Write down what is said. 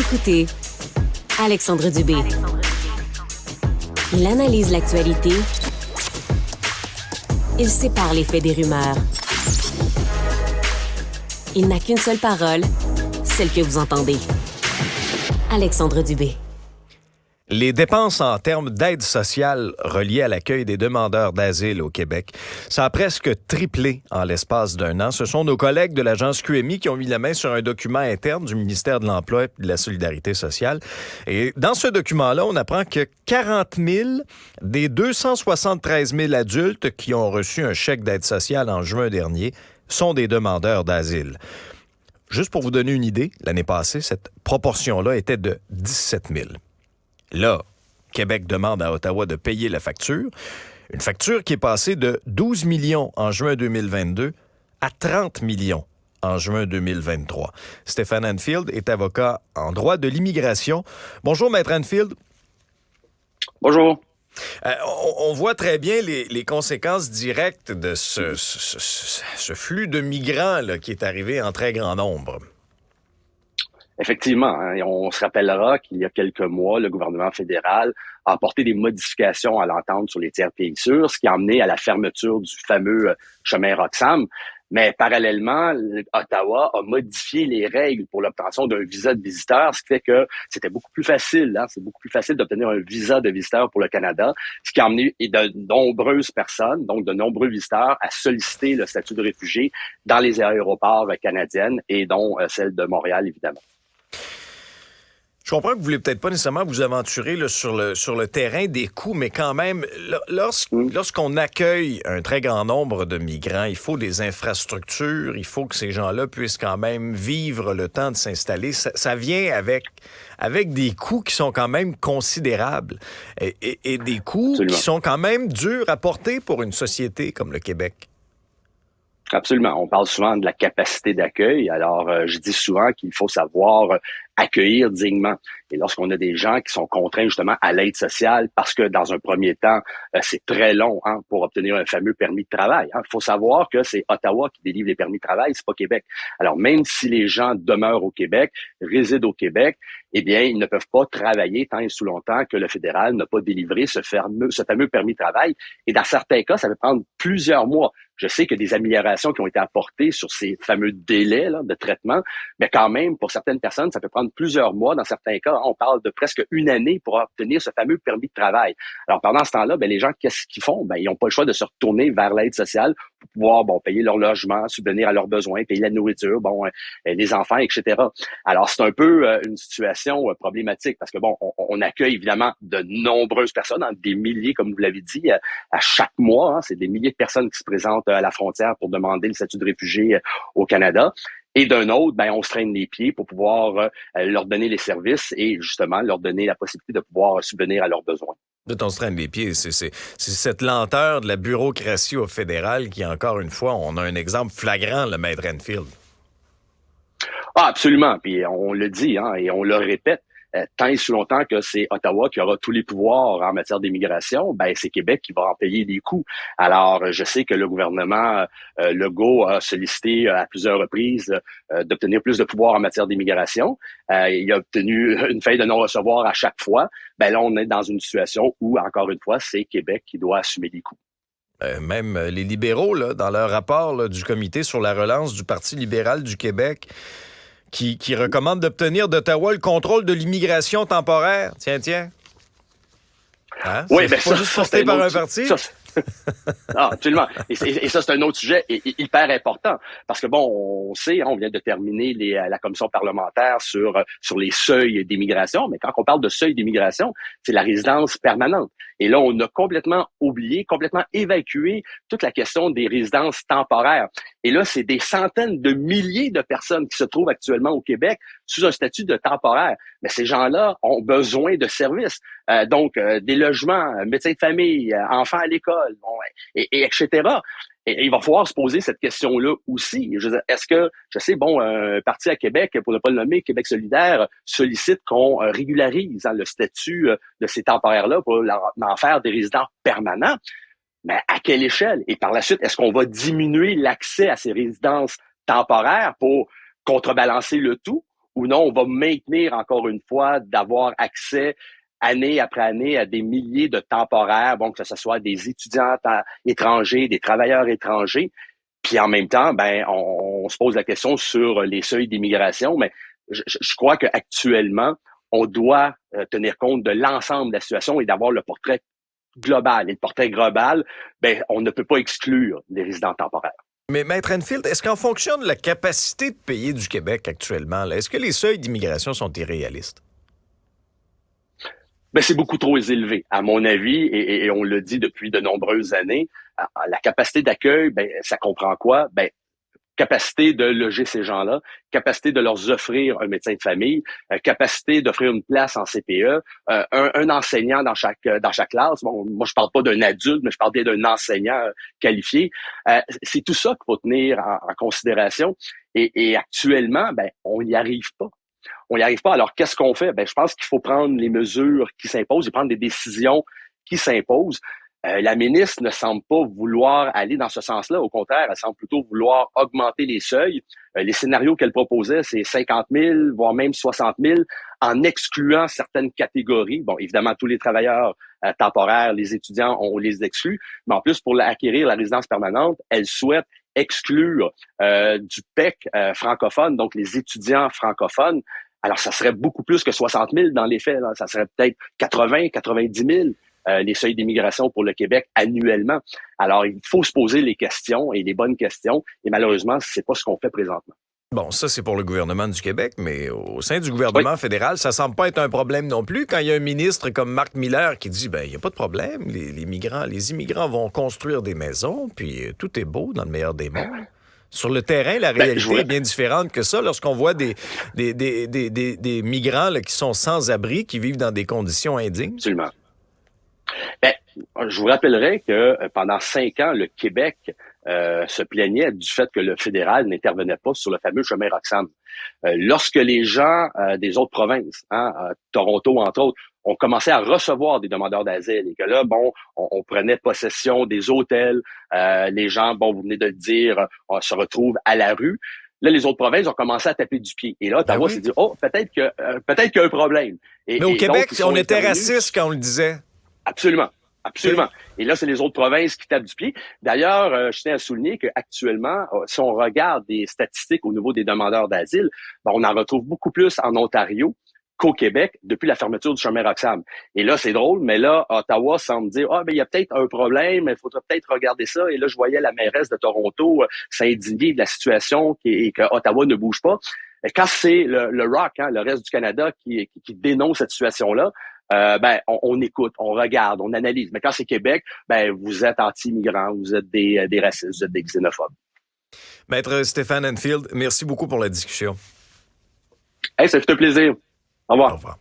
écoutez Alexandre Dubé. Il analyse l'actualité. Il sépare les faits des rumeurs. Il n'a qu'une seule parole, celle que vous entendez. Alexandre Dubé. Les dépenses en termes d'aide sociale reliées à l'accueil des demandeurs d'asile au Québec, ça a presque triplé en l'espace d'un an. Ce sont nos collègues de l'agence QMI qui ont mis la main sur un document interne du ministère de l'Emploi et de la Solidarité sociale. Et dans ce document-là, on apprend que 40 000 des 273 000 adultes qui ont reçu un chèque d'aide sociale en juin dernier sont des demandeurs d'asile. Juste pour vous donner une idée, l'année passée, cette proportion-là était de 17 000. Là, Québec demande à Ottawa de payer la facture. Une facture qui est passée de 12 millions en juin 2022 à 30 millions en juin 2023. Stéphane Anfield est avocat en droit de l'immigration. Bonjour, Maître Anfield. Bonjour. On voit très bien les conséquences directes de ce flux de migrants là, qui est arrivé en très grand nombre. Effectivement, et on se rappellera qu'il y a quelques mois, le gouvernement fédéral a apporté des modifications à l'entente sur les tiers pays sûrs, ce qui a amené à la fermeture du fameux chemin Roxham. Mais parallèlement, Ottawa a modifié les règles pour l'obtention d'un visa de visiteur, ce qui fait que c'était beaucoup plus facile. C'est beaucoup plus facile d'obtenir un visa de visiteur pour le Canada, ce qui a amené de nombreuses personnes, donc de nombreux visiteurs, à solliciter le statut de réfugié dans les aéroports canadiennes et dont celle de Montréal, évidemment. Je comprends que vous ne voulez peut-être pas nécessairement vous aventurer là, sur le terrain des coûts, mais quand même, lorsqu'on accueille un très grand nombre de migrants, il faut des infrastructures, il faut que ces gens-là puissent quand même vivre le temps de s'installer. Ça vient avec des coûts qui sont quand même considérables et des coûts Absolument. qui sont quand même durs à porter pour une société comme le Québec. Absolument. On parle souvent de la capacité d'accueil. Alors, je dis souvent qu'il faut savoir accueillir dignement. Et lorsqu'on a des gens qui sont contraints justement à l'aide sociale, parce que dans un premier temps, c'est très long pour obtenir un fameux permis de travail. Il faut savoir que c'est Ottawa qui délivre les permis de travail, c'est pas Québec. Alors, même si les gens demeurent au Québec, résident au Québec, eh bien, ils ne peuvent pas travailler tant et sous longtemps que le fédéral n'a pas délivré ce fameux permis de travail. Et dans certains cas, ça peut prendre plusieurs mois. Je sais qu'il y a des améliorations qui ont été apportées sur ces fameux délais là, de traitement, mais quand même, pour certaines personnes, ça peut prendre plusieurs mois. Dans certains cas, on parle de presque une année pour obtenir ce fameux permis de travail. Alors, pendant ce temps-là, les gens, qu'est-ce qu'ils font? Ils n'ont pas le choix de se retourner vers l'aide sociale pour pouvoir payer leur logement, subvenir à leurs besoins, payer la nourriture, les enfants, etc. Alors, c'est un peu une situation problématique parce que, on accueille évidemment de nombreuses personnes, des milliers, comme vous l'avez dit, à chaque mois. C'est des milliers de personnes qui se présentent à la frontière pour demander le statut de réfugié au Canada. Et d'un autre, on se traîne les pieds pour pouvoir leur donner les services et justement leur donner la possibilité de pouvoir subvenir à leurs besoins. On se traîne les pieds. C'est cette lenteur de la bureaucratie au fédéral qui, encore une fois, on a un exemple flagrant, le Maître Anfield. Ah, absolument. Puis on le dit et on le répète. Tant et si longtemps que c'est Ottawa qui aura tous les pouvoirs en matière d'immigration, c'est Québec qui va en payer les coûts. Alors, je sais que le gouvernement Legault a sollicité à plusieurs reprises d'obtenir plus de pouvoir en matière d'immigration. Il a obtenu une feuille de non-recevoir à chaque fois. Là, on est dans une situation où, encore une fois, c'est Québec qui doit assumer les coûts. Même les libéraux, là, dans leur rapport là, du comité sur la relance du Parti libéral du Québec, qui recommande d'obtenir d'Ottawa le contrôle de l'immigration temporaire. Tiens. Oui, c'est pas juste porté par un parti? Absolument. Et ça, c'est un autre sujet hyper important. Parce que on sait, on vient de terminer la commission parlementaire sur les seuils d'immigration, mais quand on parle de seuil d'immigration, c'est la résidence permanente. Et là, on a complètement oublié, complètement évacué toute la question des résidences temporaires. Et là, c'est des centaines de milliers de personnes qui se trouvent actuellement au Québec sous un statut de temporaire. Mais ces gens-là ont besoin de services. Donc, des logements, médecins de famille, enfants à l'école, etc. Et il va falloir se poser cette question-là aussi. Est-ce que, un parti à Québec, pour ne pas le nommer, Québec solidaire, sollicite qu'on régularise le statut de ces temporaires-là pour en faire des résidents permanents? Mais à quelle échelle? Et par la suite, est-ce qu'on va diminuer l'accès à ces résidences temporaires pour contrebalancer le tout? ou non on va maintenir encore une fois d'avoir accès année après année à des milliers de temporaires, bon, que ce soit des étudiants étrangers, des travailleurs étrangers. Puis en même temps, ben, on se pose la question sur les seuils d'immigration, mais je crois qu'actuellement, on doit tenir compte de l'ensemble de la situation et d'avoir le portrait global. Et le portrait global, ben, on ne peut pas exclure les résidents temporaires. Mais Maître Enfield, est-ce qu'en fonction de la capacité de payer du Québec actuellement, là, est-ce que les seuils d'immigration sont irréalistes? Ben, c'est beaucoup trop élevé, à mon avis, et on le dit depuis de nombreuses années. La capacité d'accueil, ben, ça comprend quoi? Ben, capacité de loger ces gens-là, capacité de leur offrir un médecin de famille, capacité d'offrir une place en CPE, un enseignant dans chaque classe. Bon, moi, je parle pas d'un adulte, mais je parle bien d'un enseignant qualifié. C'est tout ça qu'il faut tenir en considération. Et actuellement, ben, on n'y arrive pas. On n'y arrive pas. Alors, qu'est-ce qu'on fait? Ben, je pense qu'il faut prendre les mesures qui s'imposent et prendre des décisions qui s'imposent. La ministre ne semble pas vouloir aller dans ce sens-là. Au contraire, elle semble plutôt vouloir augmenter les seuils. Les scénarios qu'elle proposait, c'est 50 000, voire même 60 000, en excluant certaines catégories. Bon, évidemment, tous les travailleurs temporaires, les étudiants, on les exclut. Mais en plus, pour acquérir la résidence permanente, elle souhaite exclure du PEC francophone, donc les étudiants francophones. Alors, ça serait beaucoup plus que 60 000 dans les faits. Là. Ça serait peut-être 80, 90 000. Les seuils d'immigration pour le Québec annuellement. Alors, il faut se poser les questions et les bonnes questions. Et malheureusement, c'est pas ce qu'on fait présentement. Bon, ça, c'est pour le gouvernement du Québec, mais au sein du gouvernement fédéral, ça semble pas être un problème non plus. Quand il y a un ministre comme Marc Miller qui dit, ben, il n'y a pas de problème, les immigrants vont construire des maisons, puis tout est beau dans le meilleur des mondes. Sur le terrain, la réalité est bien différente que ça. Lorsqu'on voit des migrants là, qui sont sans abri, qui vivent dans des conditions indignes. Absolument. Ben, je vous rappellerai que pendant 5 ans, le Québec se plaignait du fait que le fédéral n'intervenait pas sur le fameux chemin Roxham. Lorsque les gens des autres provinces, Toronto entre autres, ont commencé à recevoir des demandeurs d'asile et que là, bon, on prenait possession des hôtels, les gens, bon, vous venez de le dire, on se retrouve à la rue. Là, les autres provinces ont commencé à taper du pied. Et là, Ottawa s'est dit, peut-être qu'il y a un problème. Mais au Québec, on était raciste quand on le disait. Absolument. Absolument. Et là, c'est les autres provinces qui tapent du pied. D'ailleurs, je tiens à souligner qu'actuellement, si on regarde des statistiques au niveau des demandeurs d'asile, ben, on en retrouve beaucoup plus en Ontario qu'au Québec depuis la fermeture du chemin Roxham. Et là, c'est drôle, mais là, Ottawa semble dire, il y a peut-être un problème, il faudrait peut-être regarder ça. Et là, je voyais la mairesse de Toronto s'indigner de la situation et que Ottawa ne bouge pas. Quand c'est le ROC, le reste du Canada, qui dénonce cette situation-là, on écoute, on regarde, on analyse. Mais quand c'est Québec, vous êtes anti-immigrants, vous êtes des racistes, vous êtes des xénophobes. Maître Stéphane Enfield, merci beaucoup pour la discussion. Hey, ça fait un plaisir. Au revoir. Au revoir.